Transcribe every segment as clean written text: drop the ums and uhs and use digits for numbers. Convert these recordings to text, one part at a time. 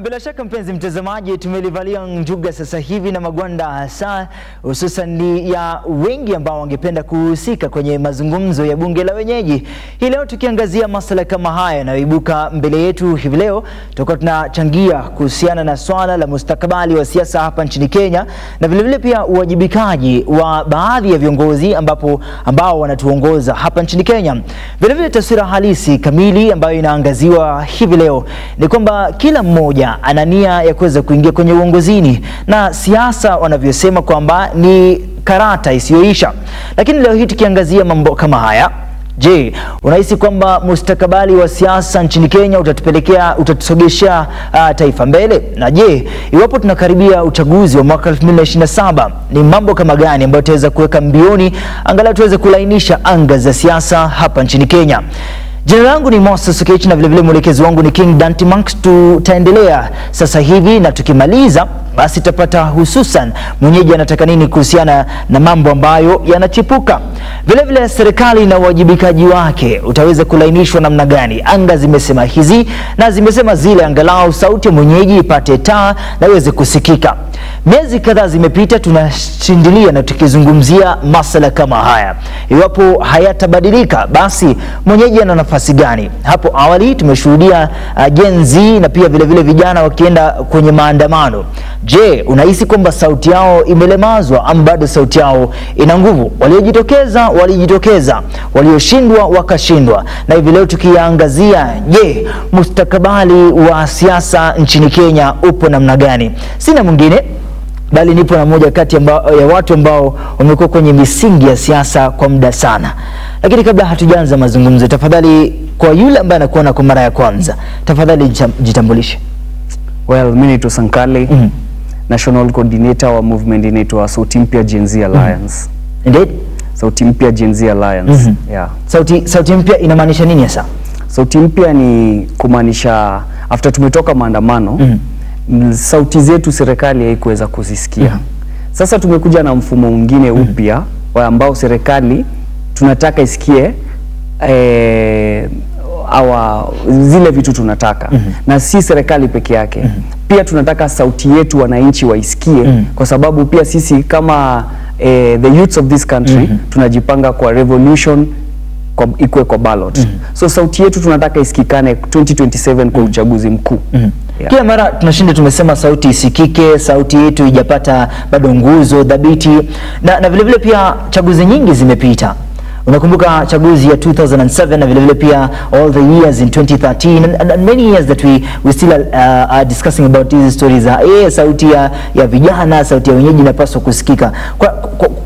bila shaka mpenzi mtazamaji, tumelivalia njuga sasa hivi na magwanda hasa hususan ni ya wengi ambao wangependa kuhusika kwenye mazungumzo ya bunge la wenyeji. Hii leo tukiangazia masuala kama haya yanayoibuka mbele yetu hivi leo, tutakuwa tunachangia kuhusiana na swala la mustakabali wa siasa hapa nchini Kenya na vile vile pia uwajibikaji wa baadhi ya viongozi ambao wanatuongoza hapa nchini Kenya. Vile vile taswira halisi kamili ambayo inaangaziwa hivi leo ni kwamba kila mmoja ana nia ya kuweza kuingia kwenye uongozini na siasa wanavyosema kwamba ni karata isiyoisha. Lakini leo hii tukiangazia mambo kama haya, je, unahisi kwamba mustakabali wa siasa nchini Kenya utatusogeshea taifa mbele? Na je, iwapo tunakaribia uchaguzi wa mwaka 2027, ni mambo kama gani ambayo tutaweza kuweka mbioni angalau tuweze kulainisha anga za siasa hapa nchini Kenya? Jina langu ni Moses Okech na vile vile mwelekezi wangu ni King Dante Monks. Tutaendelea sasa hivi na tukimaliza basi tutapata hususan mwenyeji anataka nini kuhusiana na mambo ambayo yanachipuka. Vile vile serikali na uwajibikaji wake utaweza kulainishwa namna gani? Anga zimesema hizi na zimesema zile, angalau sauti ya mwenyeji ipate taa na iweze kusikika. Miezi kadhaa zimepita tunashindilia na tukizungumzia masuala kama haya. Iwapo hayatabadilika, basi mwenyeji ana nafasi gani? Hapo awali tumeshuhudia Gen Z na pia vile vile vijana wakienda kwenye maandamano. Je, unahisi kwamba sauti yao imelemazwa ama bado sauti yao ina nguvu? Waliojitokeza walijitokeza, walioshindwa wakashindwa. Na hivi leo tukiangazia, je, mustakabali wa siasa nchini Kenya upo namna gani? Sina mwingine bali nipo na mmoja kati ya watu ambao wamekuwa kwenye misingi ya siasa kwa muda sana. Lakini kabla hatujaanza mazungumzo, tafadhali kwa yule ambaye anakuona kwa mara ya kwanza, tafadhali jitambulishe. Well, mimi ni Sankale, National Coordinator wa movement inaitwa Sauti Mpya Gen Z Alliance. Indeed? Sauti Mpya Gen Z Alliance. Yeah. Sauti Mpya inamaanisha nini hasa? Sauti Mpya ni kumaanisha after tumetoka maandamano, sauti zetu serikali haikuweza kuzisikia. Sasa tumekuja na mfumo mwingine upya ambao serikali tunataka isikie zile vitu tunataka. Na si serikali peke yake. Pia tunataka sauti yetu wananchi waisikie, kwa sababu pia sisi kama the youths of this country tunajipanga kwa revolution ikue kwa ballot. So sauti yetu tunataka isikikane 2027 kwa uchaguzi mkuu. Yeah. Kila mara tunashinda tumesema sauti isikike, sauti yetu ijapata bado nguzo dhabiti, na vile vile pia chaguzi nyingi zimepita. Unakumbuka chaguzi ya 2007 na vile vile pia all the years in 2013 and many years that we still are discussing about these stories. Sauti ya vijana, sauti ya wenyeji inapaswa kusikika.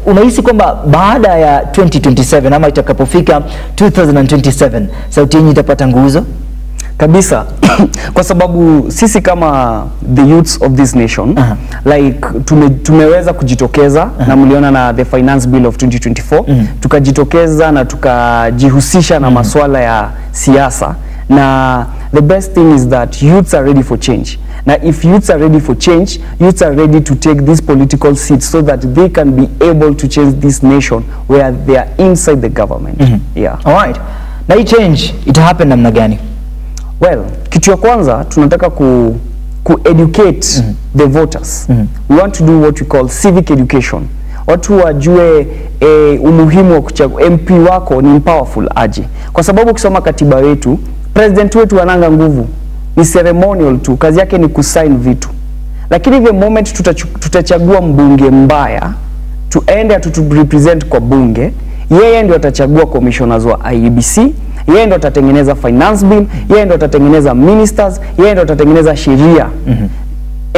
Unahisi kwamba baada ya 2027 ama itakapofika 2027 sauti yenyewe itapata nguzo? Kabisa. Kwa sababu sisi kama the youths of this nation, like tumeweza kujitokeza na mliona na the finance bill of 2024, tukajitokeza na tukajihusisha na masuala ya siasa. Na the best thing is that youths are ready for change. Now if youths are ready for change, youths are ready to take these political seats so that they can be able to change this nation where they are inside the government. Yeah. All right. Na hii change ita happen namna gani? Well, kitu ya kwanza tunataka educate the voters. We want to do what we call civic education. Watu wajue umuhimu wa kuchagua MP wako ni powerful aje. Kwa sababu ukisoma katiba yetu, president wetu ananga nguvu, ni ceremonial tu, kazi yake ni kusign vitu. Lakini the moment tutachagua mbunge mbaya, tuende aturepresent kwa bunge, yeye ndio atachagua commissioners wa IEBC, yeye ndo atatengeneza finance bill, yeye ndo atatengeneza ministers, yeye ndo atatengeneza sheria.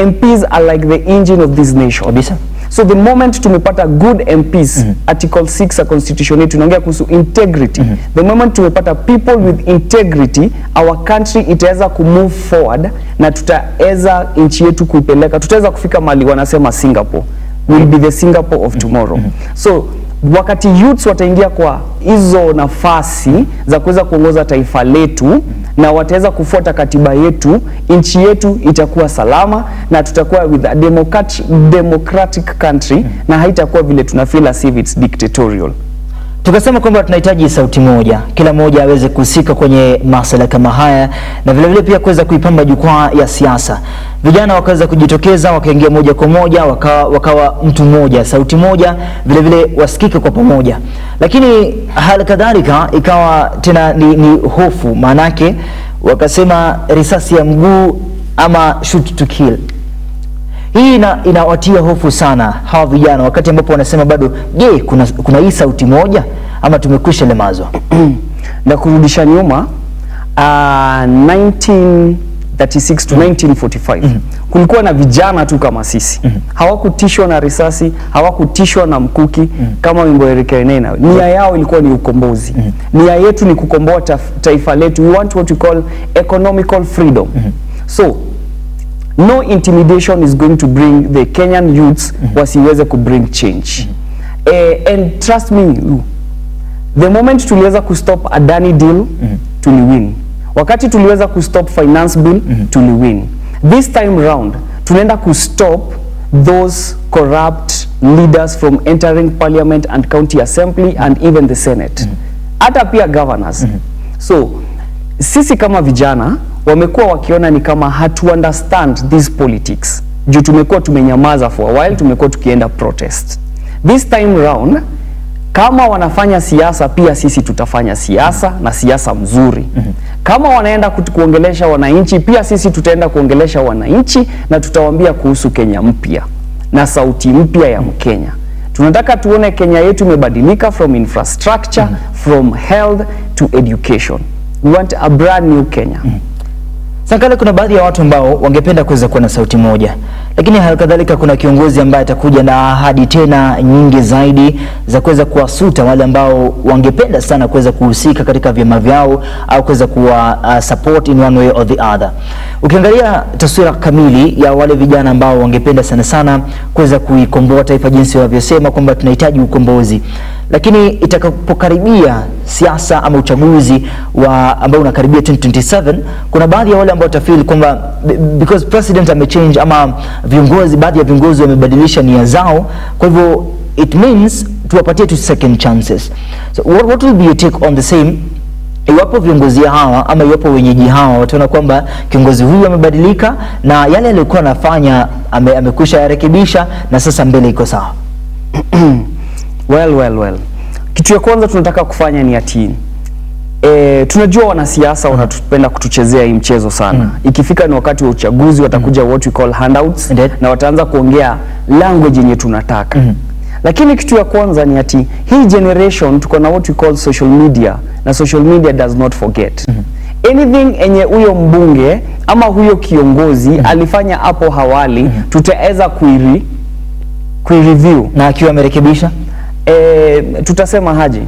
MPs are like the engine of this nation. So the moment tumepata good MPs, article 6 ya constitution yetu inaongea kuhusu integrity. The moment tumepata people with integrity, our country itaweza kumove forward na tutaweza nchi yetu kuipeleka, tutaweza kufika mali wanasema Singapore will be the Singapore of tomorrow. So wakati youths wataingia kwa hizo nafasi za kuweza kuongoza taifa letu na wataweza kufuata katiba yetu, nchi yetu itakuwa salama na tutakuwa with a democratic country na haitakuwa vile tunafeel as if it's dictatorial. Tukasema kwamba tunahitaji sauti moja, kila mmoja aweze kuhusika kwenye masuala kama haya, na vile vile pia kuweza kuipamba jukwaa ya siasa. Vijana wakaweza kujitokeza, wakaingia moja kwa moja, wakawa mtu mmoja, sauti moja, vile vile wasikike kwa pamoja. Lakini hali kadhalika ikawa tena ni hofu, manake wakasema risasi ya mguu ama shoot to kill. Hii inawatia hofu sana hawa vijana, wakati ambapo wanasema bado, je, kuna hii sauti moja ama tumekwisha lemazwa? Na kurudisha nyuma 1936 to 1945 kulikuwa na vijana tu kama sisi. Hawakutishwa na risasi, hawakutishwa na mkuki kama wimbo ya Eric Enena. Nia yao ilikuwa ni ukombozi. Nia yetu ni kukomboa taifa letu. We want what we call economical freedom. So no intimidation is going to bring the Kenyan youths wasiweze ku bring change. And trust me, the moment tuliweza kustop Adani deal, tuliwin. Wakati tuliweza kustop finance bill, tuliwin. This time round, tunaenda kustop those corrupt leaders from entering parliament and county assembly and even the senate. Hata pia governors. So, sisi kama vijana, wamekuwa wakiona ni kama hatu understand this politics. Juu tumekuwa tumenyamaza for a while, tumekuwa tukienda protest. This time round, kama wanafanya siasa, pia sisi tutafanya siasa, na siasa mzuri. Kama wanaenda kuongelesha wananchi, pia sisi tutaenda kuongelesha wananchi, na tutawaambia kuhusu Kenya mpya na sauti mpya ya Mkenya. Tunataka tuone Kenya yetu imebadilika from infrastructure, from health to education. We want a brand new Kenya. Sankale, kuna baadhi ya watu ambao wangependa kuweza kuwa na sauti moja, lakini halikadhalika kuna kiongozi ambaye atakuja na ahadi tena nyingi zaidi za kuweza kuwasuta wale ambao wangependa sana kuweza kuhusika katika vyama vyao au kuweza kuwa support in one way or the other. Ukiangalia taswira kamili ya wale vijana ambao wangependa sana kuweza kuikomboa taifa, jinsi wanavyosema kwamba tunahitaji ukombozi, lakini itakapokaribia siasa ama uchaguzi ambao unakaribia 2027, kuna baadhi ya wale ambao tafeel kwamba because president amechange ama baadhi ya viongozi wamebadilisha nia zao, kwa hivyo it means tuwapatie tu second chances. So what will be your take on the same? Iwapo viongozi hawa ama iwapo wenyeji hawa wataona kwamba kiongozi huyu amebadilika na yale alikuwa anafanya amekwisha yarekebisha na sasa mbele iko sawa. Well. Kitu ya kwanza tunataka kufanya ni ati tunajua wanasiasa wanatupenda kutuchezea hii mchezo sana. Ikifika ni wakati wa uchaguzi watakuja what we call handouts, na wataanza kuongea language yenye tunataka. Lakini kitu ya kwanza ni ati hii generation tuko na what we call social media, na social media does not forget. Anything enye huyo mbunge ama huyo kiongozi alifanya hapo hawali, tutaweza kuireview na akiwa amerekebisha. Tutasema haji.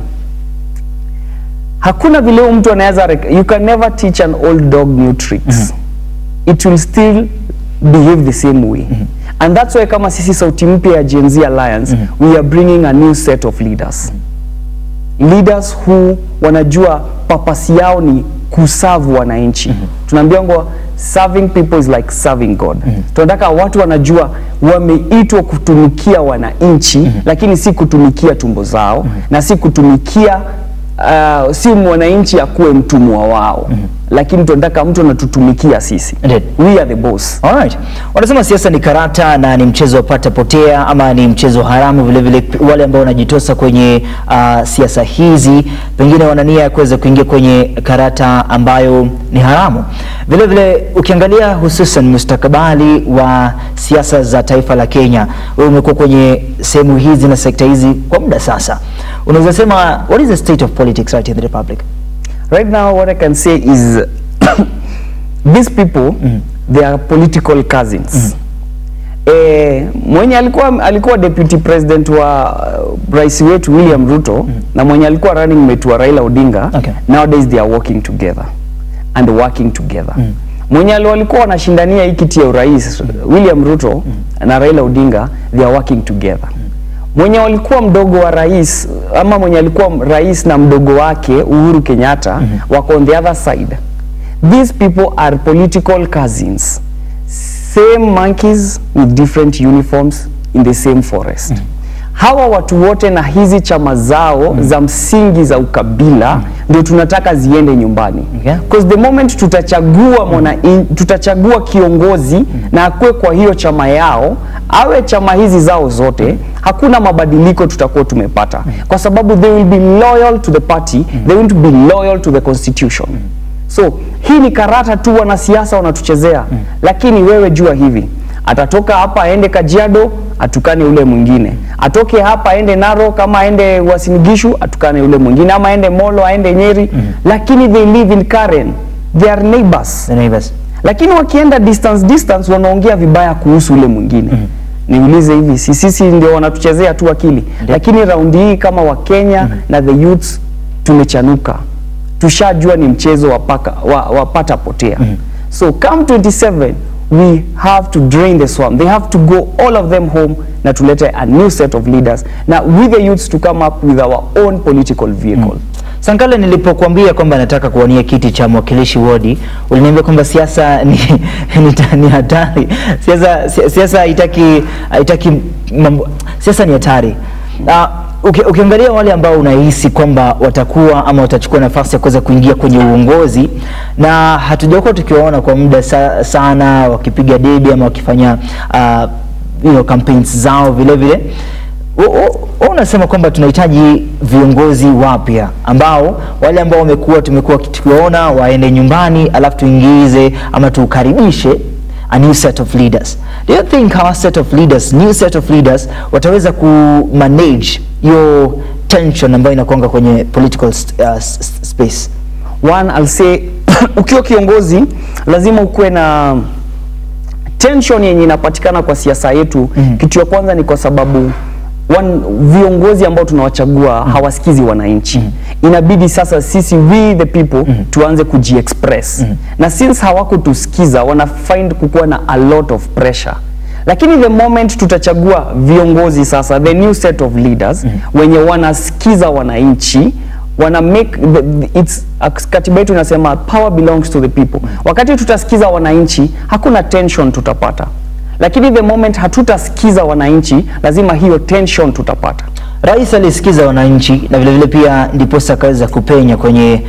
Hakuna vile mtu anaweza, you can never teach an old dog new tricks. It will still behave the same way. And that's why kama sisi sauti mpya ya Gen Z Alliance, we are bringing a new set of leaders. Leaders who wanajua papasi yao ni kuserve wananchi. Tunaambia ngo serving people is like serving God. Tunataka watu wanajua wameitwa kutumikia wananchi, lakini si kutumikia tumbo zao, na si kutumikia si mwananchi akuwe mtumwa wao. Lakini tunataka mtu anatutumikia sisi. We are the boss. Alright. Wanasema siasa ni karata na ni mchezo wa pata potea ama ni mchezo haramu. Vile vile wale ambao wanajitosa kwenye siasa hizi pengine wanania kuweza kuingia kwenye karata ambayo ni haramu. Vile vile ukiangalia hususan mustakabali wa siasa za taifa la Kenya, wewe umekuwa kwenye sehemu hizi na sekta hizi kwa muda sasa. Unaweza sema what is the state of politics right in the republic? Right now, what I can say is these people, they are political cousins. Mwenye alikuwa deputy president wa rais wetu William Ruto, na mwenye alikuwa running mate wa Raila Odinga, nowadays they are working together and working together. Mwenye walikuwa wanashindania hii kiti ya urais William Ruto na Raila Odinga, they are working together. Mwenye walikuwa mdogo wa rais ama mwenye alikuwa rais na mdogo wake Uhuru Kenyatta wako on the other side. These people are political cousins, same monkeys with different uniforms in the same forest. hawa watu wote na hizi chama zao za msingi za ukabila ndio tunataka ziende nyumbani. Because the moment tutachagua tutachagua kiongozi na akue kwa hiyo chama yao, awe chama hizi zao zote, hakuna mabadiliko tutakuwa tumepata. Kwa sababu they will be loyal to the party, they won't be loyal to the constitution. So hii ni karata tu wanasiasa wanatuchezea. Lakini wewe jua hivi, atatoka hapa aende Kajiado atukane ule mwingine, atoke hapa aende Narok kama aende Uasin Gishu atukane ule mwingine, ama aende Molo aende Nyeri. Lakini they live in Karen, they are neighbors. The neighbors. Lakini wakienda distance wanaongea vibaya kuhusu ule mwingine. Niulize hivi, sisi ndio wanatuchezea tu akili? Lakini raundi hii kama wa Kenya na the youths tumechanuka, tushajua ni mchezo wa pata potea. So come 27 we have to drain the swamp. They have to go all of them home na tulete a new set of leaders na with the youths to come up with our own political vehicle. Sankale, nilipokuambia kwamba nataka kuwania kiti cha mwakilishi wodi, uliniambia kwamba siasa ni hatari. Siasa haitaki siasa ni hatari. Ukiangalia wale ambao unahisi kwamba watakuwa ama watachukua nafasi ya kuweza kuingia kwenye uongozi, na hatujakuwa tukiwaona kwa muda sana wakipiga debe ama wakifanya campaigns zao vile vile, unasema kwamba tunahitaji viongozi wapya ambao wale ambao tumekuwa tukiwaona waende nyumbani, alafu tuingize ama tukaribishe a new set of leaders. Do you think our new set of leaders wataweza manage your tension ambayo inakuanga kwenye political space? One, I'll say ukiwa kiongozi lazima ukuwe na tension yenye inapatikana kwa siasa yetu. Kitu ya kwanza ni kwa sababu viongozi ambao tunawachagua hawasikizi wananchi. Inabidi sasa sisi we the people tuanze kujiexpress. Na since hawakutusikiza wana find kukuwa na a lot of pressure. Lakini the moment tutachagua viongozi sasa, the new set of leaders wenye wanasikiza wananchi, wana make katiba yetu inasema power belongs to the people. Wakati tutasikiza wananchi hakuna tension tutapata. Lakini the moment hatutasikiza wananchi, lazima hiyo tension tutapata. Rais alisikiza wananchi na vile vile pia ndiposa akaweza kupenya kwenye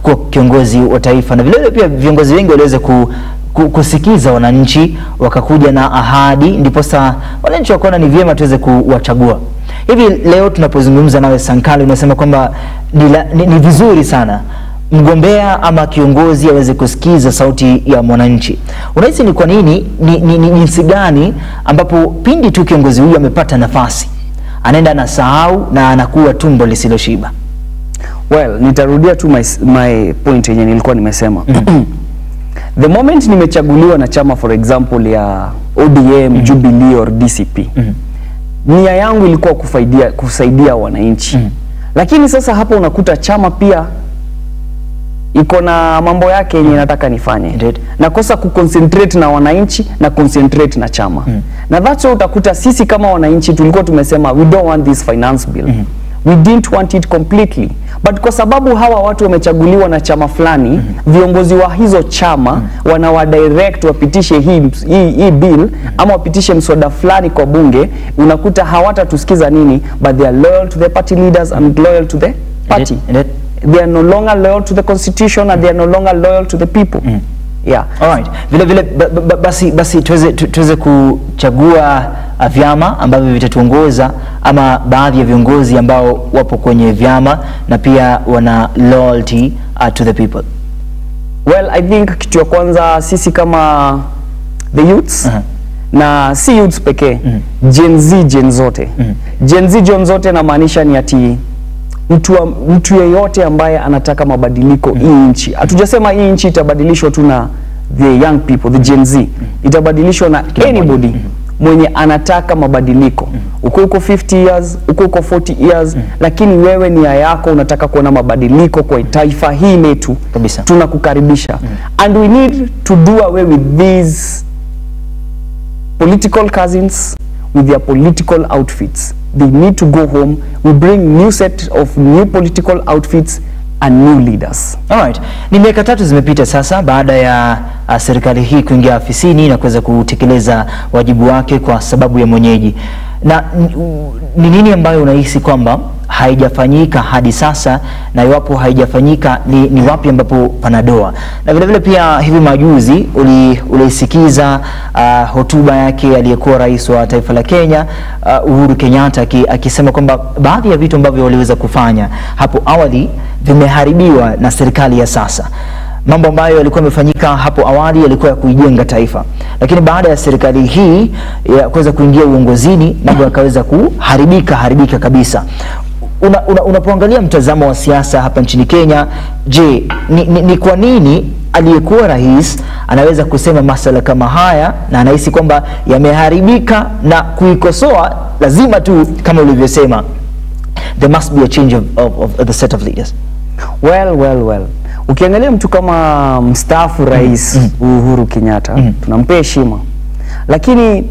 kwa kiongozi wa taifa, na vile vile pia viongozi wengi waliweza kusikiza wananchi, wakakuja na ahadi, ndiposa wananchi wakaona ni vyema tuweze kuwachagua. Hivi leo tunapozungumza nawe Sankale, unasema kwamba ni vizuri sana mgombea ama kiongozi aweze kusikiza sauti ya mwananchi. Unahisi ni kwa nini, ni jinsi gani ambapo pindi tu kiongozi huyu amepata nafasi anaenda na sahau na anakuwa tumbo lisiloshiba? Well, nitarudia tu my point yenye nilikuwa nimesema. The moment nimechaguliwa na chama for example ya ODM, Jubilee or DCP, nia yangu ilikuwa kusaidia wananchi. Lakini sasa hapo unakuta chama pia iko na mambo yake yenye nataka nifanye. Nakosa kuconcentrate na wananchi na concentrate na chama. Na that's why utakuta sisi kama wananchi tulikuwa tumesema we don't want this finance bill. We didn't want it completely. But kwa sababu hawa watu wamechaguliwa na chama fulani, viongozi wa hizo chama wanawadirect wapitishe hii bill ama wapitishe mswada fulani kwa bunge, unakuta hawatatusikiza nini, but they are loyal to the party leaders and loyal to the party. They are no longer loyal to the constitution and they are no longer loyal to the people. Yeah. Alright. Vile vile basi tuweze kuchagua vyama ambavyo vitatuongoza ama baadhi ya viongozi ambao wapo kwenye vyama na pia wana loyalty to the people. Well, I think kitu ya kwanza sisi kama the youths na si youths pekee, Gen Z Gen zote. Gen Z Gen zote na maanisha ni ati mtu yeyote ambaye anataka mabadiliko hii nchi. Hatujasema hii nchi itabadilishwa tu na the young people, the Gen Z. Itabadilishwa na anybody mwenye anataka mabadiliko. Uko 50 years, uko 40 years, lakini wewe nia yako unataka kuona mabadiliko kwa taifa hili letu. Tunakukaribisha. And we need to do away with these political cousins with their political outfits. They need to go home. We bring new set of new political outfits and new leaders. Alright. Ni miaka 3 zimepita sasa baada ya serikali hii kuingia afisini na kuweza kutekeleza wajibu wake kwa sababu ya mwenyeji. Na ni nini ambayo unahisi kwamba haijafanyika hadi sasa, na iwapo haijafanyika ni wapi ambapo panadoa? Na vile vile pia hivi majuzi ulisikiza hotuba yake aliyekuwa rais wa taifa la Kenya Uhuru Kenyatta akisema kwamba baadhi ya vitu ambavyo waliweza kufanya hapo awali vimeharibiwa na serikali ya sasa. Mambo ambayo yalikuwa yamefanyika hapo awali yalikuwa ya kuijenga taifa, lakini baada ya serikali hii ya kuweza kuingia uongozini mambo yakaweza kuharibika kabisa. Unapoangalia mtazamo wa siasa hapa nchini Kenya, je, ni kwa nini aliyekuwa rais anaweza kusema masala kama haya na anahisi kwamba yameharibika, na kuikosoa lazima tu kama ulivyosema there must be a change of the set of leaders? Well. Ukiangalia mtu kama mstaafu rais Uhuru Kenyatta, tunampea heshima, lakini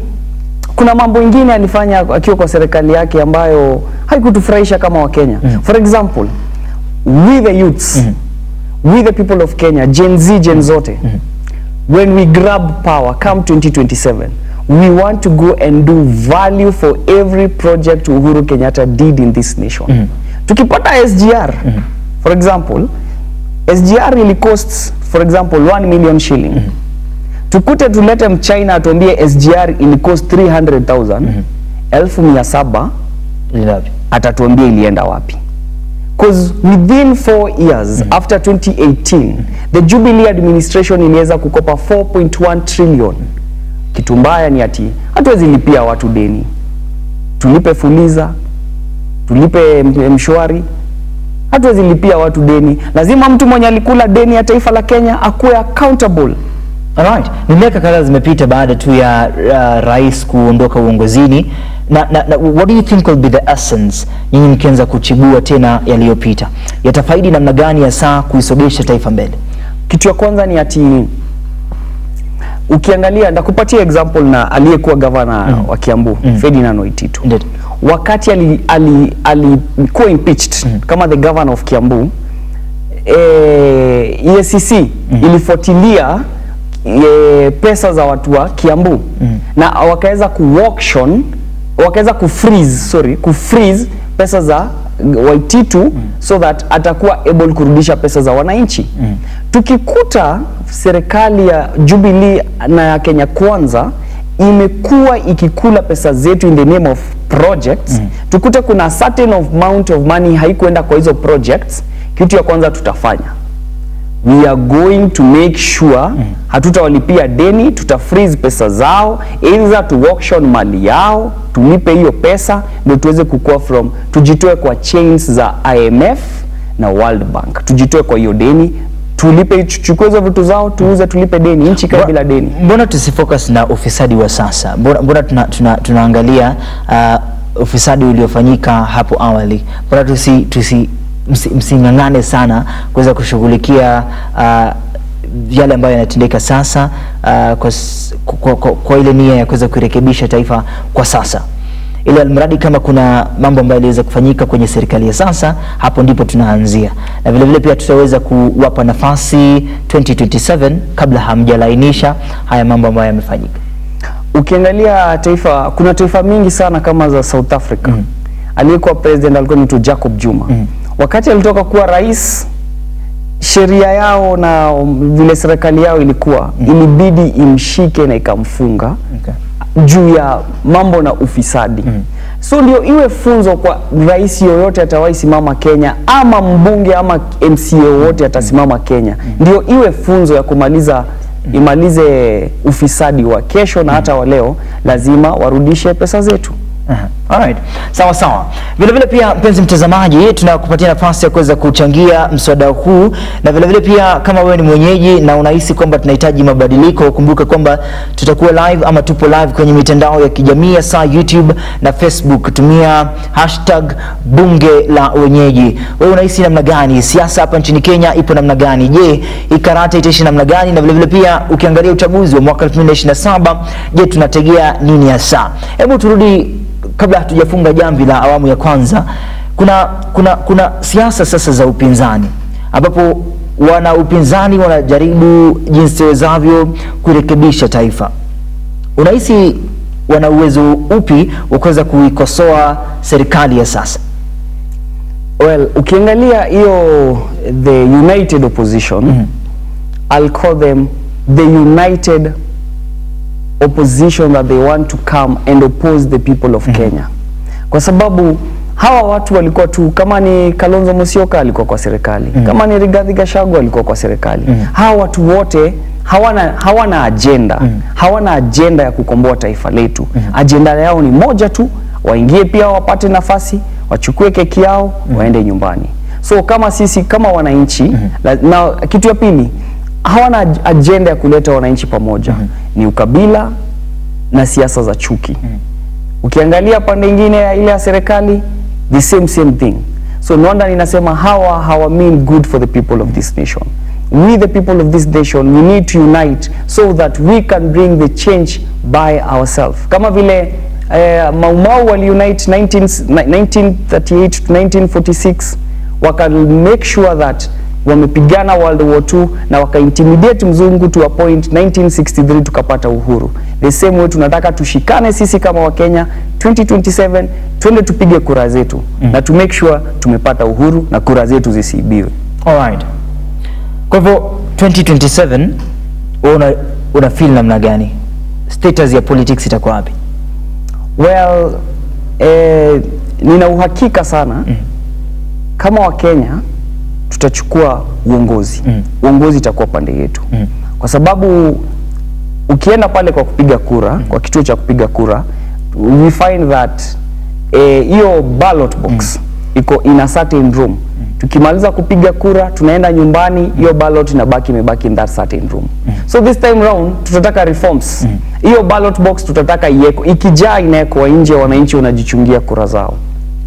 kuna mambo mengine alifanya akiwa kwa serikali yake ambayo haikutufurahisha kama wa Kenya. For example, we the youths, we the people of Kenya, Gen Z, Gen zote, when we grab power come 2027, we want to go and do value for every project Uhuru Kenyatta did in this nation. Tukipata SGR, for example, SGR ili costs, for example, 1 million shilling. Tukute tulete mchina atuambie SGR ili cost 300,000, 1,700, atatuambia ilienda wapi? Because within 4 years after 2018, the Jubilee administration iliweza kukopa 4.1 trillion. Kitu mbaya ni ati hatuwezi lipia watu deni. Tulipe Fuliza, tulipe Mshwari, hatuwezi lipia watu deni. Lazima mtu mwenye alikula deni ya taifa la Kenya akuwe accountable. Alright, ni miaka kadhaa zimepita baada tu ya rais kuondoka uongozini, na what do you think will be the essence nyinyi mkianza kuchibua tena yaliyopita? Yatafaidi namna gani hasa kuisogesha taifa mbele? Kitu ya kwanza ni ati ukiangalia, ndakupatia example na aliyekuwa governor wa Kiambu, Ferdinand Waititu. Wakati alikuwa impeached kama the governor of Kiambu, EACC ilifuatilia pesa za watu wa Kiambu na wakaweza kufreeze pesa za Waititu so that atakuwa able kurudisha pesa za wananchi. Tukikuta serikali ya Jubilee na ya Kenya Kwanza imekuwa ikikula pesa zetu in the name of projects, tukute kuna certain amount of money haikuenda kwa hizo projects, kitu ya kwanza tutafanya, we are going to make sure hatutawalipia deni, tutafreeze pesa zao, either to auction mali yao, tulipe hiyo pesa ndio tuweze kukua tujitoe kwa chains za IMF na World Bank, tujitoe kwa hiyo deni, tulipe, chukue hizo vitu zao, tuuze, tulipe deni, nchi kama bila deni. Mbona tusifocus na ufisadi wa sasa? Mbona tunaangalia ufisadi uliofanyika hapo awali? Mbona msingangane sana kuweza kushughulikia yale ambayo yanatendeka sasa, kwa ile nia ya kuweza kurekebisha taifa kwa sasa? Ile almradi kama kuna mambo ambayo yaliweza kufanyika kwenye serikali ya sasa, hapo ndipo tunaanzia, na vile vile pia tutaweza kuwapa nafasi 2027 kabla hamjalainisha haya mambo ambayo yamefanyika. Ukiangalia taifa, kuna taifa mingi sana kama za South Africa. Aliyekuwa president alikuwa anaitwa Jacob Zuma. Wakati alitoka kuwa rais, sheria yao na vile serikali yao ilikuwa ilibidi imshike na ikamfunga juu ya mambo na ufisadi. So ndio iwe funzo kwa rais yoyote atawahi simama Kenya, ama mbunge ama MCA yoyote atasimama Kenya, ndio iwe funzo ya imalize ufisadi wa kesho na hata wa leo, lazima warudishe pesa zetu. Alright. Sawa. Vile vile pia mpenzi mtazamaji, tunakupatia nafasi ya kuweza kuchangia mswada huu, na vile vile pia kama wewe ni mwenyeji na unahisi kwamba tunahitaji mabadiliko, kumbuka kwamba tutakuwa live ama tupo live kwenye mitandao ya kijamii hasa YouTube na Facebook. Tumia #bunge la wenyeji. Wewe unahisi namna gani? Siasa hapa nchini Kenya ipo namna gani? Je, ikarata itaishi namna gani? Na vile vile pia ukiangalia uchaguzi wa mwaka 2027, je, tunategea nini hasa? Hebu turudi kabla hatujafunga jamvi la awamu ya kwanza. Kuna siasa sasa za upinzani, ambapo wana upinzani wanajaribu jinsi wezavyo kurekebisha taifa. Unahisi wana uwezo upi wa kuweza kuikosoa serikali ya sasa? Well, ukiangalia hiyo the united opposition, I'll call them the united opposition that they want to come and oppose the people of Kenya. Kwa sababu hawa watu walikuwa tu, kama ni Kalonzo Musyoka alikuwa kwa serikali, kama ni Rigathi Gachagua alikuwa kwa serikali. Hawa watu wote hawana agenda, hawana agenda ya kukomboa taifa letu. Agenda yao ni moja tu, waingie pia wapate nafasi, wachukue keki yao, waende nyumbani. So kama sisi kama wananchi, na kitu ya pili, hawana agenda ya kuleta wananchi pamoja. Ni ukabila na siasa za chuki. Ukiangalia pande nyingine ya ile ya serikali, the same thing. So no wonder ninasema hawa mean good for the people of this nation. We the people of this nation, we need to unite so that we can bring the change by ourselves. Kama vile Mau Mau wali unite 1938 to 1946, waka make sure that wamepigana World War II na waka intimidate mzungu to a point 1963 tukapata uhuru. The same way tunataka tushikane sisi kama wa Kenya 2027, twende tupige kura zetu na to make sure tumepata uhuru na kura zetu zisiibiwe. Alright. Kwa hivyo 2027 una feel namna gani? Status ya politics itakuwa wapi? Well, nina uhakika sana kama wa Kenya tutachukua uongozi. Uongozi itakuwa pande yetu. Kwa sababu ukienda pale kwa kupiga kura, kwa kituo cha kupiga kura, we find that hiyo ballot box iko in a certain room. Tukimaliza kupiga kura, tunaenda nyumbani, hiyo ballot imebaki in that certain room. So this time round tutataka reforms. Hiyo ballot box tutataka iweko, ikijaa inawekwa nje, wananchi wanajichungia kura zao.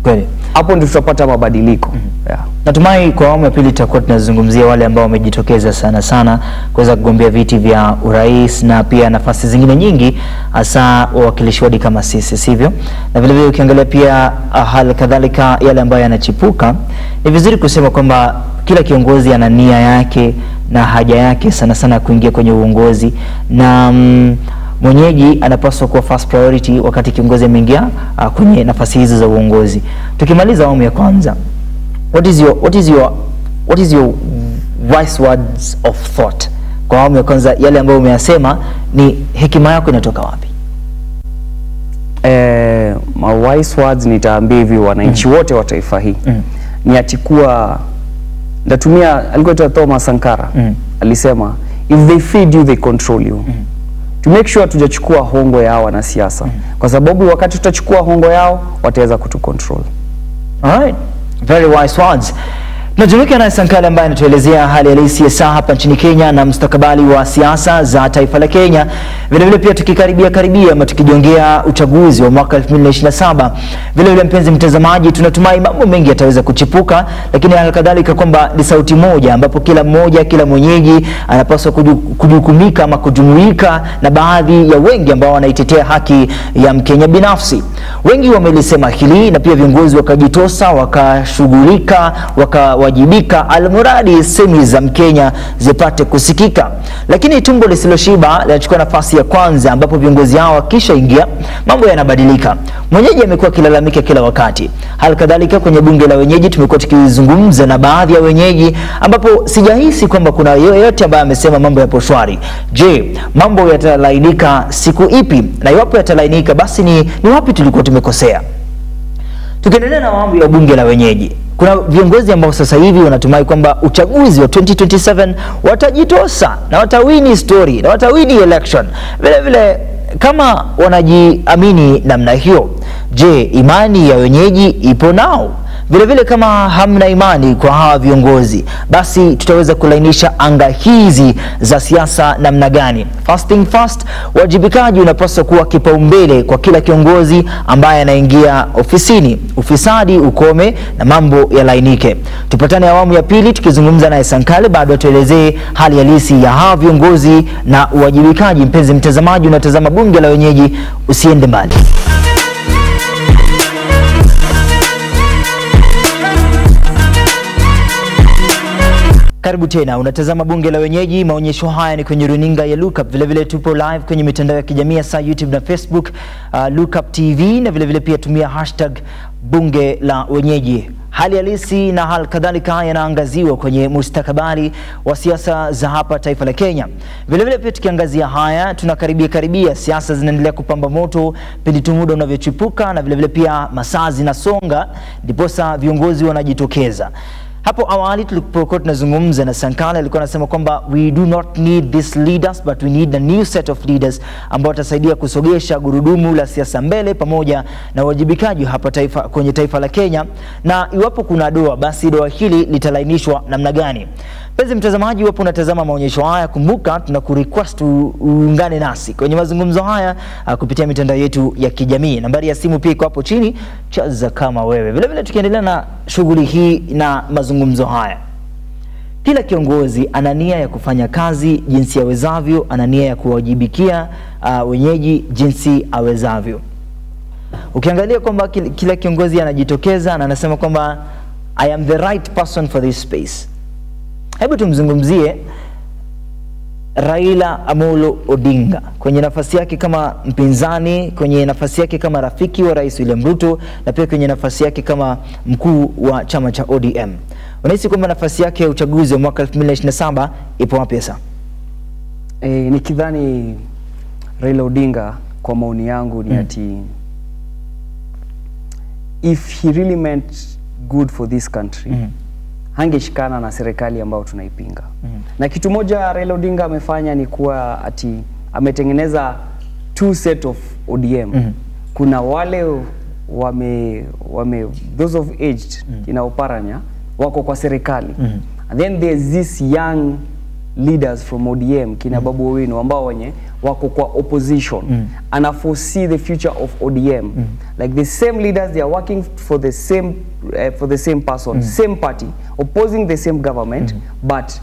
Kweli. Hapo ndio tutapata mabadiliko. Yeah. Natumai kwa awamu ya pili tutakuwa tunazungumzia wale ambao wamejitokeza sana kuweza kugombea viti vya urais na pia nafasi zingine nyingi, hasa wawakilishi wadi kama sisi, sivyo? Na vile vile ukiangalia pia hali kadhalika yale ambayo yanachipuka, ni vizuri kusema kwamba kila kiongozi ana nia yake na haja yake sana kuingia kwenye uongozi, na mwenyeji anapaswa kuwa first priority wakati kiongozi ameingia kwenye nafasi hizo za uongozi. Tukimaliza awamu ya kwanza, what is your wise words of thought kwa awamu ya kwanza? Yale ambayo umeyasema, ni hekima yako inatoka wapi? My wise words nitaambia hivi wananchi wote wa taifa hii, ni atikuwa ndatumia, alikuwa Thomas Sankara alisema, if they feed you they control you. To make sure tujachukua hongo yao wanasiasa, kwa sababu wakati tutachukua hongo yao wataweza kutucontrol. Alright, very wise words. Najumuika na Sankara ambaye anatuelezea hali halisi ya saa hapa nchini Kenya na mustakabali wa siasa za taifa la Kenya. Vile vile pia tukikaribia ama tukijongea uchaguzi wa mwaka 2027. Vile vile mpenzi mtazamaji, tunatumai mambo mengi yataweza kuchipuka, lakini halikadhalika kwamba ni sauti moja ambapo kila mwenyeji anapaswa kujukumika ama kujumuika na baadhi ya wengi ambao wanaitetea haki ya Mkenya binafsi. Wengi wamelisema hili na pia viongozi wakajitosa, wakashughulika, wajibika, almuradi semi za Mkenya zipate kusikika. Lakini tumbo lisiloshiba linachukua nafasi ya kwanza, ambapo viongozi hao kisha ingia mambo yanabadilika. Mwenyeji amekuwa kilalamika kila wakati. Halikadhalika kwenye bunge la wenyeji tumekuwa tukizungumza na baadhi ya wenyeji, ambapo sijahisi kwamba kuna yeyote ambaye amesema mambo yapo shwari. Je, mambo yatalainika siku ipi? Na iwapo yatalainika, basi ni wapi tulikuwa tumekosea? Tukiendelea na mambo ya bunge la wenyeji, kuna viongozi ambao sasa hivi wanatumai kwamba uchaguzi wa 2027 watajitosa na watawini story na watawini election. Vile vile kama wanajiamini namna hiyo, je, imani ya wenyeji ipo nao? Vile vile kama hamna imani kwa hawa viongozi, basi tutaweza kulainisha anga hizi za siasa namna gani? First thing first, wajibikaji unapaswa kuwa kipaumbele kwa kila kiongozi ambaye anaingia ofisini. Ufisadi ukome na mambo yalainike. Tupatane awamu ya pili tukizungumza na Sankara, bado tuelezee hali halisi ya hawa viongozi na uwajibikaji. Mpenzi mtazamaji, unatazama bunge la wenyeji, usiende mbali. Karibu tena, unatazama bunge la wenyeji. Maonyesho haya ni kwenye runinga ya Lookup. Vile vile tupo live kwenye mitandao ya kijamii hasa YouTube na Facebook, Lookup TV, na vile vile pia tumia hashtag bunge la wenyeji. Hali halisi na hali kadhalika yanaangaziwa kwenye mustakabali wa siasa za hapa taifa la Kenya. Vile vile pia tukiangazia haya, tunakaribia siasa zinaendelea kupamba moto pindi tu muda unavyochipuka, na vile vile pia masaa zinasonga ndiposa viongozi wanajitokeza. Hapo awali tulipokuwa tunazungumza na Sankala, alikuwa anasema kwamba we do not need these leaders but we need a new set of leaders ambao watasaidia kusogesha gurudumu la siasa mbele pamoja na uwajibikaji hapa kwenye taifa la Kenya, na iwapo kuna doa basi doa hili litalainishwa namna gani. Mpenzi mtazamaji, iwapo unatazama maonyesho haya, kumbuka tunakurequest uungane nasi kwenye mazungumzo haya kupitia mitandao yetu ya kijamii. Nambari ya simu pia iko hapo chini, chaza kama wewe. Vile vile tukiendelea na shughuli hii na mazungumzo haya, kila kiongozi ana nia ya kufanya kazi jinsi awezavyo, ana nia ya kuwajibikia wenyeji jinsi awezavyo. Ukiangalia kwamba kila kiongozi anajitokeza na anasema kwamba I am the right person for this space. Hebu tumzungumzie Raila Amolo Odinga kwenye nafasi yake kama mpinzani, kwenye nafasi yake kama rafiki wa Rais William Ruto, na pia kwenye nafasi yake kama mkuu wa chama cha ODM. Unahisi kwamba nafasi yake ya uchaguzi wa mwaka 2027 ipo wapi sasa? Nikidhani Raila Odinga, kwa maoni yangu, ni ati if he really meant good for this country, hangeshikana na serikali ambayo tunaipinga. Na kitu moja Raila Odinga amefanya ni kuwa ati ametengeneza two set of ODM. Kuna wale those of aged ina Oparanya wako kwa serikali. And then there's this young leaders from ODM kina Babu Owino ambao wenye wako kwa opposition. And I foresee the future of ODM. Like the same leaders, they are working for the same person, same party, opposing the same government, but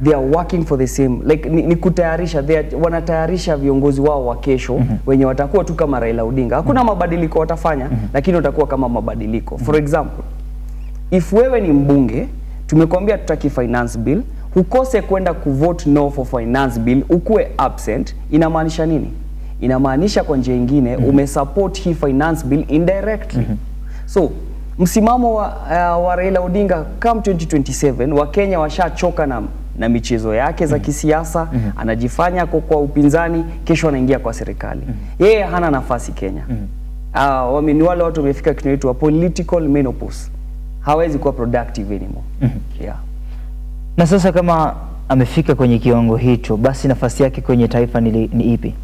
they are working for the same, like ni kutayarisha, wanatayarisha viongozi wao wa kesho wenye watakuwa tu kama Raila Odinga. Hakuna mabadiliko watafanya, lakini watakuwa kama mabadiliko. For example, if wewe ni mbunge, tumekwambia tutaki finance bill, ukose kwenda kuvote no for finance bill, ukue absent, inamaanisha nini? Inamaanisha kwa njia nyingine umesupport hii finance bill indirectly. So msimamo wa Raila Odinga come 2027, wa Kenya washachoka na michezo yake za kisiasa. Anajifanya kwa upinzani, kesho anaingia kwa serikali. Yeye hana nafasi Kenya. Ni wale watu wamefika kinaitwa political menopause. Hawezi kuwa productive anymore. Yeah. Na sasa kama amefika kwenye kiwango hicho, basi nafasi yake kwenye taifa ni ipi?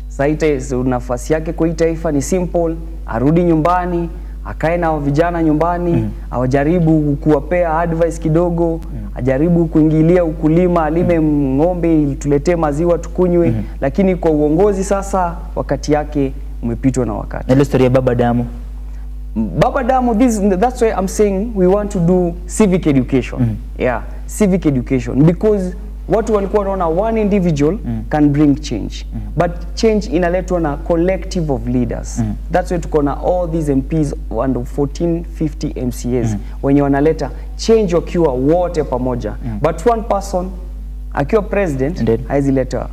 Sasa nafasi yake kwa taifa ni simple, arudi nyumbani, akae na vijana nyumbani, awajaribu kuwapea advice kidogo, ajaribu kuingilia ukulima, alime ng'ombe, tuletee maziwa tukunywe. Lakini kwa uongozi sasa, wakati yake umepitwa na wakati. Na ile story ya Baba Damu. Baba Damu, that's why I'm saying we want to do civic education. Yeah, civic education, because watu walikuwa wanaona one individual can bring change, but change inaletwa na collective of leaders. That's why tuko na all these MPs and 1450 MCAs wenye wanaleta change wakiwa wote pamoja. But one person akiwa president haizileta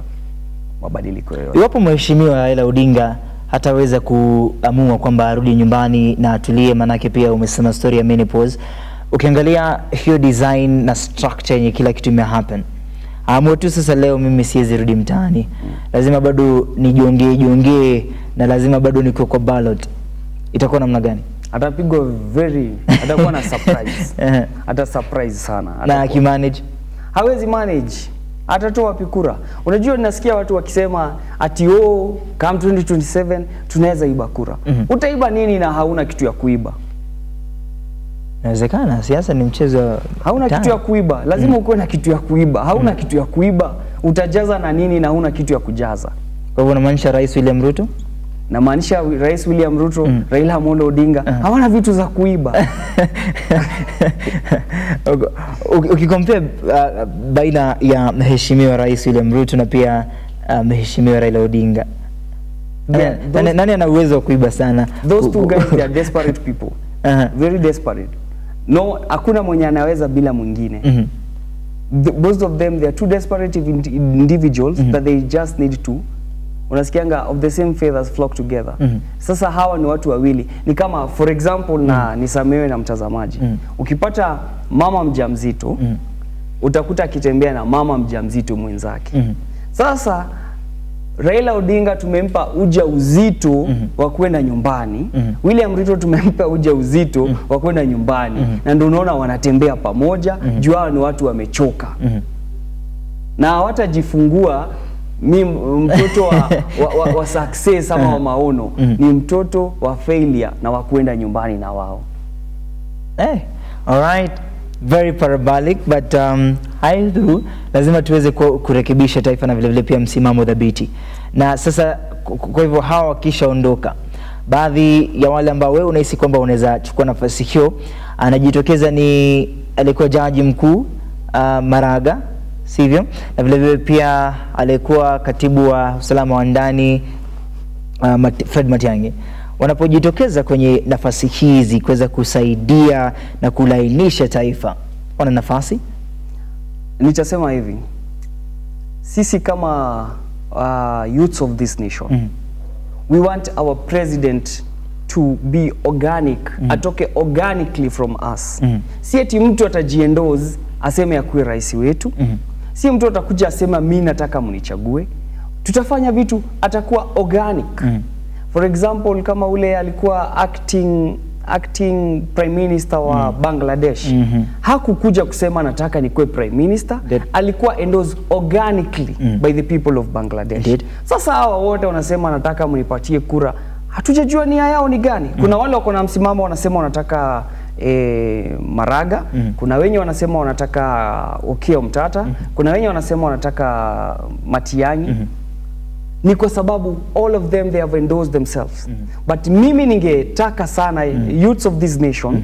mabadiliko yoyote. Iwapo mheshimiwa Raila Odinga hataweza kuamua kwamba arudi nyumbani na atulie, manake pia umesema story ya menopause, ukiangalia hiyo design na structure yenye kila kitu happen, amua tu sasa leo mimi siwezi rudi mtaani, lazima bado nijiongee na lazima bado niko kwa ballot, itakuwa namna gani? Atapigwa atakuwa na surprise. Ata surprise sana. Na akimanage? Hawezi manage. Atatoa wapi kura? Unajua ninasikia watu wakisema ati come 2027 tunaweza iba kura. Utaiba nini na hauna kitu ya kuiba? Inawezekana siasa ni mchezo. Hauna kitu ya kuiba, lazima uwe na kitu ya kuiba. Hauna kitu ya kuiba, utajaza na nini na hauna kitu ya kujaza? Kwa hivyo unamaanisha Rais William Ruto? Na maanisha Rais William Ruto, Raila Amolo Odinga hawana vitu za kuiba. Ukikompare baina ya mheshimiwa Rais William Ruto na pia mheshimiwa Raila Odinga, nani ana uwezo wa kuiba sana? Those two guys, they are desperate people. Very desperate. No, hakuna mwenye anaweza bila mwingine. both of them, they are two desperate individuals that they just need to, unasikianga, of the same feathers flock together. Sasa hawa ni watu wawili, ni kama for example na nisamewe na mtazamaji, ukipata mama mjamzito utakuta akitembea na mama mjamzito mwenzake. Sasa Raila Odinga tumempa ujauzito wa kwenda nyumbani, William Ruto tumempa ujauzito wa kwenda nyumbani, na ndio unaona wanatembea pamoja, juu hao ni watu wamechoka. Na hawatajifungua mtoto wa success ama wa maono, ni mtoto wa failure na wa kwenda nyumbani na wao. All right. Very parabolic, but haidhu lazima tuweze kurekebisha taifa na vile vile pia msimamo dhabiti. Na sasa kwa hivyo hawa wakishaondoka, baadhi ya wale ambao wewe unahisi kwamba unaweza chukua nafasi hiyo, anajitokeza ni alikuwa jaji mkuu Maraga, sivyo? Na vile vile pia alikuwa katibu wa usalama wa ndani Fred Matiang'i. Wanapojitokeza kwenye nafasi hizi kuweza kusaidia na kulainisha taifa, wana nafasi? Nitasema hivi, sisi kama youths of this nation, we want our president to be organic, atoke organically from us. Si eti mtu atajiendorse aseme ya kuwe rais wetu, si mtu atakuja asema mimi nataka mnichague. Tutafanya vitu, atakuwa organic. For example, kama ule alikuwa acting prime minister wa Bangladesh, hakukuja kusema nataka nikuwe prime minister, alikuwa endorsed organically by the people of Bangladesh. Sasa hawa wote wanasema nataka mnipatie kura, hatujajua nia yao ni gani. Kuna wale wako na msimamo wanasema wanataka Maraga, kuna wenye wanasema wanataka Okiya Mtata, kuna wenye wanasema wanataka Matiang'i. Ni kwa sababu all of them they have endorsed themselves. But mimi ningetaka sana youths of this nation,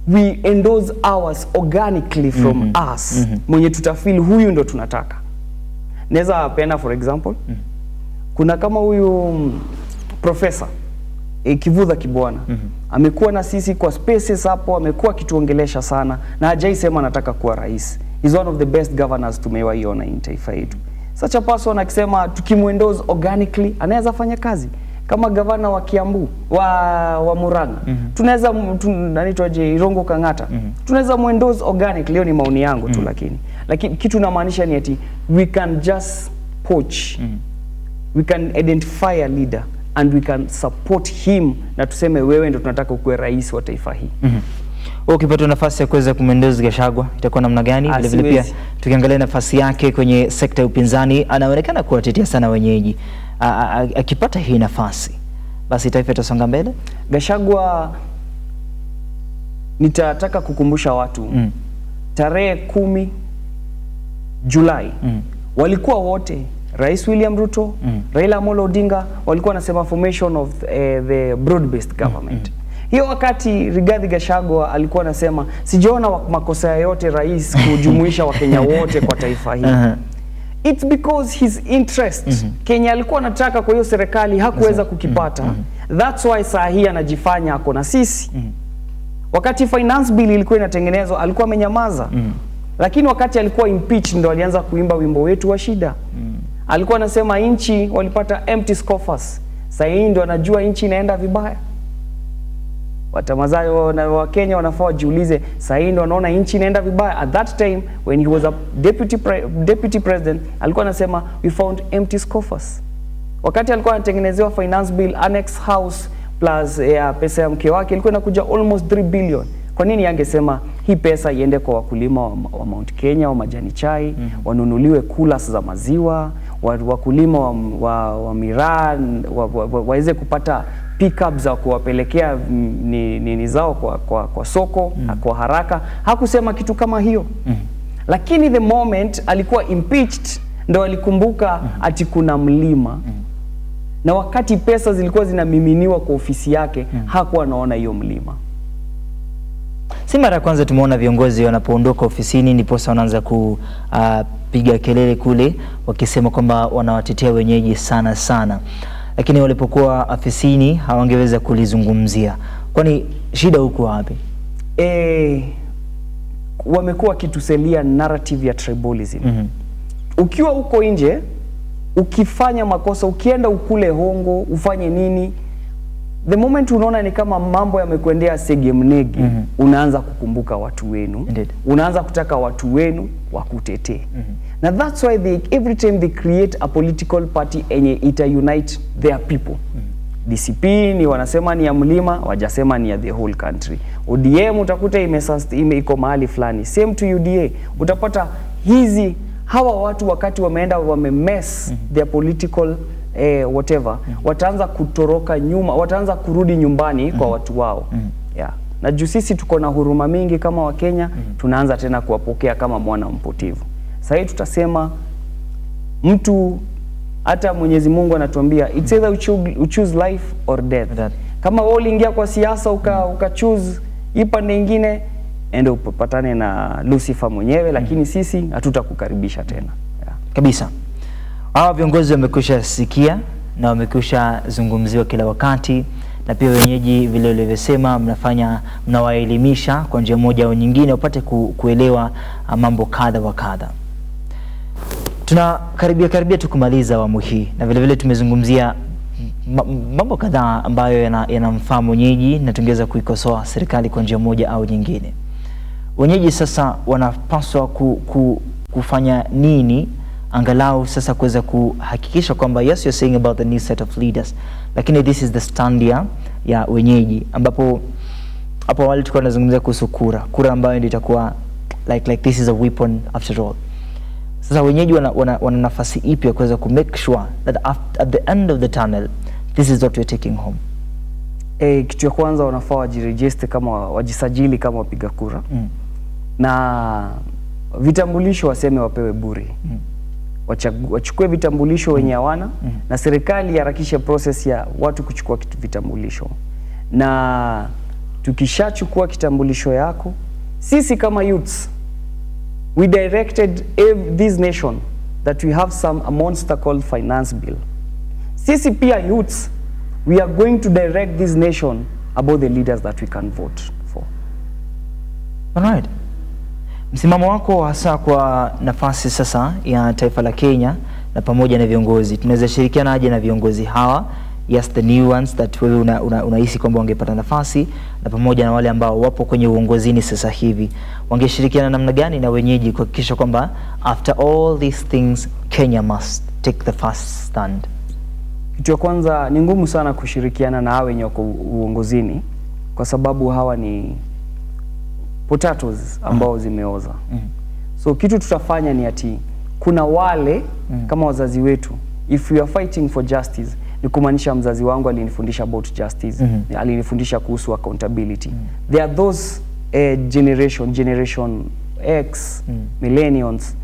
we endorse ours organically from us. Mwenye tutafeel huyu ndo tunataka. Naweza penda for example, kuna kama huyu professor Kivutha Kibwana, amekuwa na sisi kwa spaces hapo, amekuwa kituongelesha sana na hajaisema anataka kuwa rais. He's one of the best governors tumewaiona in taifa yetu. Such a person akisema tukimuendorse organically, anaweza fanya kazi kama gavana wa Kiambu, wa Murang'a. Tunaweza anaitwaje, Irongo Kang'ata. Tunaweza muendorse organically, hiyo ni maoni yangu tu, lakini kitu namaanisha ni ati we can just poach. We can identify a leader and we can support him, na tuseme wewe ndio tunataka ukuwe rais wa taifa hii. Ukipata nafasi ya kuweza kumendoza Gachagua, itakuwa namna gani? Vile vile pia tukiangalia nafasi yake kwenye sekta ya upinzani, anaonekana kuwatetea sana wenyeji. Akipata hii nafasi, basi taifa itasonga mbele. Gachagua, nitataka kukumbusha watu, tarehe 10 Julai walikuwa wote Rais William Ruto, Raila Amolo Odinga walikuwa wanasema formation of the broad-based government. Hiyo wakati Rigathi Gachagua alikuwa anasema sijaona makosa yote rais kujumuisha Wakenya wote kwa taifa hili. It's because his interest Kenya alikuwa anataka kwa hiyo serikali hakuweza kukipata. That's why saa hii anajifanya ako na sisi. Wakati finance bill ilikuwa inatengenezwa alikuwa amenyamaza. Lakini wakati alikuwa impeached ndo alianza kuimba wimbo wetu wa shida. Alikuwa anasema nchi walipata empty coffers. Sasa hii ndo anajua nchi inaenda vibaya. Watamazayo na Wakenya wanafaa wajiulize, sasa hii ndo wanaona nchi inaenda vibaya. At that time when he was a deputy president alikuwa anasema we found empty coffers. Wakati alikuwa anatengenezewa finance bill annex house plus pesa ya mke wake ilikuwa inakuja almost 3 billion. Kwa nini angesema hii pesa iende kwa wakulima wa Mount Kenya wa majani chai, wanunuliwe coolers za maziwa, wakulima wa miraa waweze kupata pickup za kuwapelekea nini zao kwa soko kwa haraka. Hakusema kitu kama hiyo. Lakini the moment alikuwa impeached ndo alikumbuka ati kuna mlima. Na wakati pesa zilikuwa zinamiminiwa kwa ofisi yake, hakuwa anaona hiyo mlima. Si mara ya kwanza tumeona viongozi wanapoondoka ofisini ndipo wanaanza kupiga kelele kule wakisema kwamba wanawatetea wenyeji sana. Lakini walipokuwa ofisini hawangeweza kulizungumzia. Kwani shida huko wapi? wamekuwa kituselia narrative ya tribalism. Ukiwa huko nje, ukifanya makosa, ukienda ukule hongo, ufanye nini, the moment unaona ni kama mambo yamekuendea segemnege, unaanza kukumbuka watu wenu. Unaanza kutaka watu wenu wakutetee. Na that's why every time they create a political party enye ita unite their people. DCP ni wanasema ni ya mlima, wajasema ni ya the whole country. ODM utakuta iko mahali fulani. Same to UDA. Utapata hawa watu wakati wameenda wamemess their political whatever, wataanza kutoroka nyuma, wataanza kurudi nyumbani kwa watu wao. Yeah. Na juu sisi tuko na huruma mingi kama wa Kenya, tunaanza tena kuwapokea kama mwana mpotevu. Sasa hii tutasema mtu, hata Mwenyezi Mungu anatuambia it's either you choose life or death. Kama wewe uliingia kwa siasa uka choose ipande nyingine, ende upatane na Lucifer mwenyewe, lakini sisi hatutakukaribisha tena. Yeah. Kabisa. Hawa viongozi wamekwisha sikia na wamekwisha zungumziwa kila wakati, na pia wenyeji vile ulivyosema mnawaelimisha kwa njia moja au nyingine upate kuelewa mambo kadha wa kadha. Tunakaribia tukumaliza awamu hii, na vile vile tumezungumzia mambo kadhaa ambayo yanamfaa mwenyeji na tungeweza kuikosoa serikali kwa njia moja au nyingine. Wenyeji sasa wanapaswa kufanya nini angalau sasa kuweza kuhakikisha kwamba yes, you're saying about the new set of leaders, lakini this is the stand ya wenyeji, ambapo hapo awali tulikuwa tunazungumzia kuhusu kura ambayo ndio itakuwa like this is a weapon after all. Sasa wenyeji wana nafasi ipi ya kuweza ku make sure that at the end of the tunnel this is what we're taking home? Kitu ya kwanza wanafaa wajiregister kama wajisajili kama wapiga kura. Na vitambulisho waseme wapewe bure. Wachukue vitambulisho wenye hawana, na serikali harakishe process ya watu kuchukua vitambulisho. Na tukishachukua kitambulisho yako, sisi kama youths, we directed this nation that we have a monster called finance bill. Sisi pia youths, we are going to direct this nation about the leaders that we can vote for. Alright. Msimamo wako hasa kwa nafasi sasa ya taifa la Kenya na pamoja na viongozi, tunaweza shirikiana aje na viongozi hawa, yes, the new ones that wewe unahisi kwamba wangepata nafasi, na pamoja na wale ambao wapo kwenye uongozini sasa hivi, wangeshirikiana namna gani na wenyeji kuhakikisha kwamba after all these things Kenya must take the first stand? Kitu ya kwanza, ni ngumu sana kushirikiana na hawa wenye wako uongozini kwa sababu hawa ni potatoes ambao zimeoza. So kitu tutafanya ni ati kuna wale kama wazazi wetu, if we are fighting for justice, ni kumaanisha mzazi wangu alinifundisha about justice, alinifundisha kuhusu accountability. There are those generation X, millennials,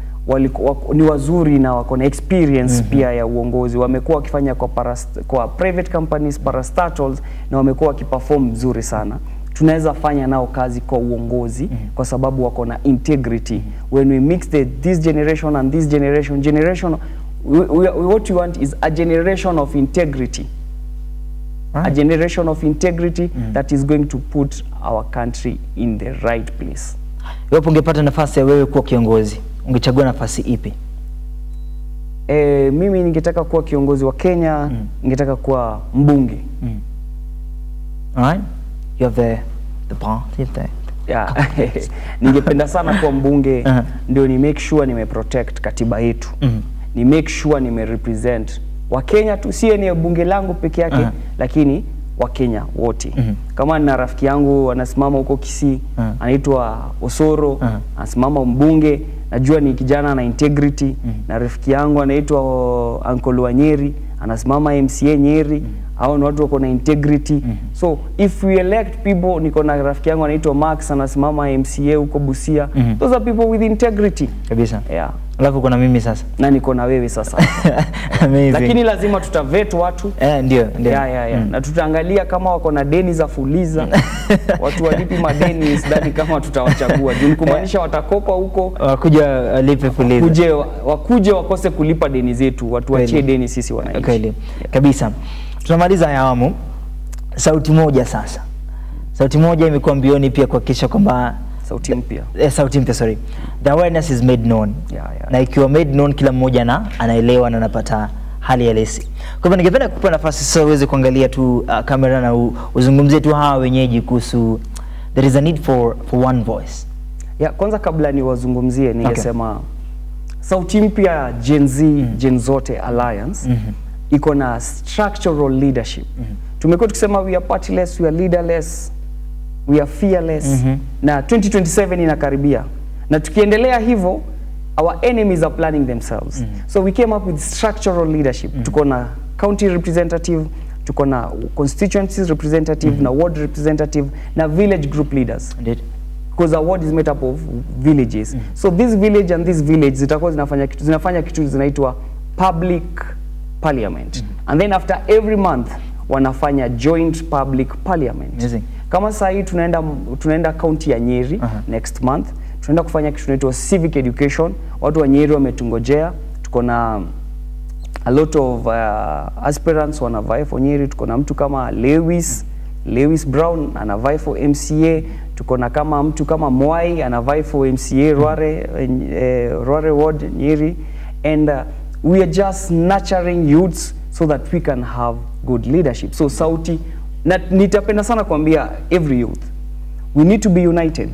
ni wazuri na wako na experience pia ya uongozi, wamekuwa wakifanya kwa private companies, parastatals, na wamekuwa wakiperform vizuri sana. Tunaweza fanya nao kazi kwa uongozi kwa sababu wako na integrity. When we mix this generation and this generation, what we want is a generation of integrity. A generation of integrity that is going to put our country in the right place. Iwapo ungepata nafasi ya wewe kuwa kiongozi, ungechagua nafasi ipi? Mimi ningetaka kuwa kiongozi wa Kenya, ningetaka kuwa mbunge. Alright. You have the power, yeah. Ningependa sana kuwa mbunge, ndio ni make sure nime protect katiba yetu. Ni make sure nime represent wa Kenya tu, si ni bunge langu peke yake, lakini wa Kenya wote. Kama na rafiki yangu anasimama huko Kisii, anaitwa Osoro, anasimama mbunge, najua ni kijana na integrity. Na rafiki yangu anaitwa Uncle Wanyeri, anasimama MCA Nyeri, hao ni watu wako na integrity. So if we elect people, niko na rafiki yangu anaitwa Max, anasimama MCA huko Busia, those are people with integrity kabisa. Yeah. Alafu kuna mimi sasa, na niko na wewe sasa. Amazing. Lakini lazima tutavet watu. Ndio. Yeah. Na tutaangalia kama wako na deni za fuliza. Watu walipi madeni, sidhani kama tutawachagua. Juu kumaanisha watakopa huko, wakuja alipe fuliza. Wakuje wakose kulipa deni zetu, watu wachie deni sisi wananchi. Kweli. Kabisa. Tunamaliza awamu. Sauti moja sasa. Sauti moja imekuwa mbioni pia kuhakikisha kwamba Sauti Mpya. Sauti Mpya, sorry. The awareness is made known. Yeah. Na ikiwa made known, kila mmoja anaelewa na anapata hali halisi. Kwa hivyo ningependa kukupa nafasi sasa uweze kuangalia tu kamera na uzungumzie tu hawa wenyeji kuhusu there is a need for one voice. Yeah, kwanza kabla ni wazungumzie ningesema Sauti Mpya Gen Z, Gen Zote Alliance iko na structural leadership. Tumekuwa tukisema we are partyless, we are leaderless, we are fearless, na 2027 inakaribia. Na tukiendelea hivyo, our enemies are planning themselves. So we came up with structural leadership. Tuko na county representative, tuko na constituencies representative, na ward representative, na village group leaders. Indeed. Because our ward is made up of villages. So this village and this village zitakuwa zinafanya kitu zinaitwa public parliament. And then after every month wanafanya joint public parliament. Amazing. Kama sasa hii tunaenda county ya Nyeri next month. Tunaenda kufanya kitu kinaitwa civic education. Watu wa Nyeri wametungojea. Tuko na a lot of aspirants wanavai for Nyeri. Tuko na mtu kama Lewis Brown anavai for MCA. Tuko na kama mtu kama Mwai anavai for MCA Rware Ward Nyeri. And we are just nurturing youths so that we can have good leadership. So Sauti, na nitapenda sana kuambia every youth, we need to be united.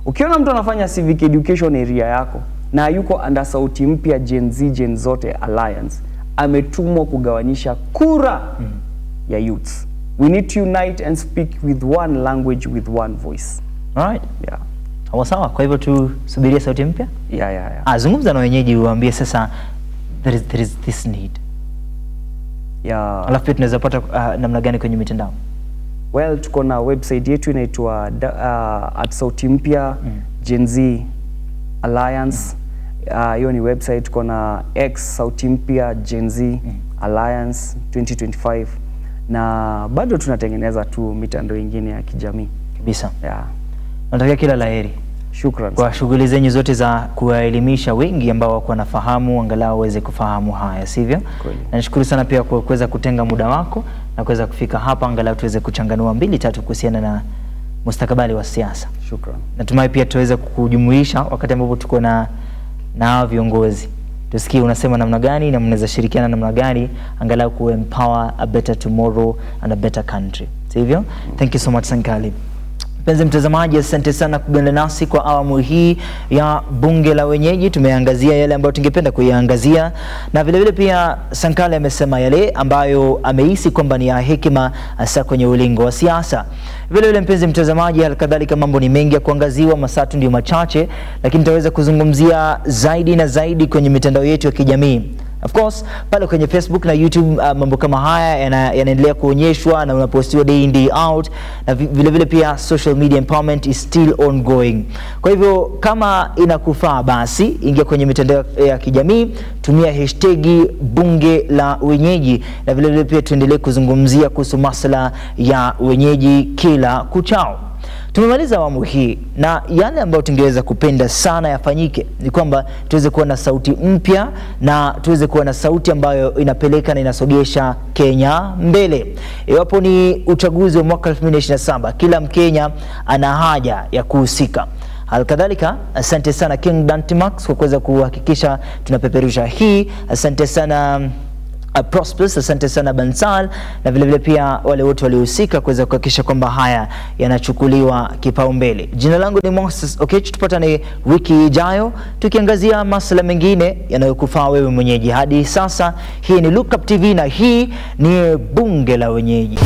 Ukiona mtu anafanya civic education area yako na yuko under Sauti Mpya Gen Z Gen Zote Alliance, ametumwa kugawanyisha kura ya youths. We need to unite and speak with one language, with one voice. Alright. Yeah. Sawa. Kwa hivyo tusubirie Sauti Mpya? Yeah. Zungumza na wenyeji uambie sasa there is this need. Yeah. Alafu pia tunaweza pata namna gani kwenye mitandao? Well, tuko na website yetu inaitwa @Sauti Mpya Gen Z Alliance. Hiyo ni website. Tuko na X Sauti Mpya Gen Z Alliance 2025. Na bado tunatengeneza tu mitandao mingine ya kijamii. Kabisa. Yeah. Nataka kila laheri. Shukran. Kwa shughuli zenyu zote za kuwaelimisha wengi ambao wako nafahamu angalau waweze kufahamu haya, sivyo? Na nishukuru sana pia kwa kuweza kutenga muda wako na kuweza kufika hapa angalau tuweze kuchanganua 2-3 kuhusiana na mustakabali wa siasa. Shukran. Natumai pia tuweze kujumuisha wakati ambapo tuko na viongozi. Tusikie unasema namna gani na mnaweza shirikiana namna gani angalau ku empower a better tomorrow and a better country. Sivyo? Thank you so much Sankali. Mpenzi mtazamaji, asante sana kuganda nasi kwa awamu hii ya bunge la wenyeji. Tumeangazia yale ambayo tungependa kuyaangazia na vile vile pia Sankali amesema yale ambayo amehisi kwamba ni ya hekima hasa kwenye ulingo wa siasa. Vile vile mpenzi mtazamaji, halikadhalika mambo ni mengi ya kuangaziwa, masatu ndio machache, lakini tutaweza kuzungumzia zaidi na zaidi kwenye mitandao yetu ya kijamii. Of course, pale kwenye Facebook na YouTube mambo kama haya yanaendelea kuonyeshwa na unapostiwa day in day out, na vile vile pia social media empowerment is still ongoing. Kwa hivyo kama inakufaa basi ingia kwenye mitandao ya kijamii, tumia hashtag bunge la wenyeji, na vile vile pia tuendelee kuzungumzia kuhusu masuala ya wenyeji kila kuchao. Tumemaliza awamu hii na yale ambayo tungeweza kupenda sana yafanyike ni kwamba tuweze kuwa na sauti mpya na tuweze kuwa na sauti ambayo inapeleka na inasogesha Kenya mbele. Iwapo ni uchaguzi wa mwaka 2027, kila Mkenya ana haja ya kuhusika. Halikadhalika, asante sana King Dantimax kwa kuweza kuhakikisha tunapeperusha hii. Asante sana Prosperous, asante sana Bansal, na vile vile pia wale wote waliohusika kuweza kuhakikisha kwamba haya yanachukuliwa kipaumbele. Jina langu ni Moses Okech, tupatane wiki ijayo tukiangazia masuala mengine yanayokufaa wewe mwenyeji. Hadi sasa, hii ni Look Up TV na hii ni bunge la wenyeji.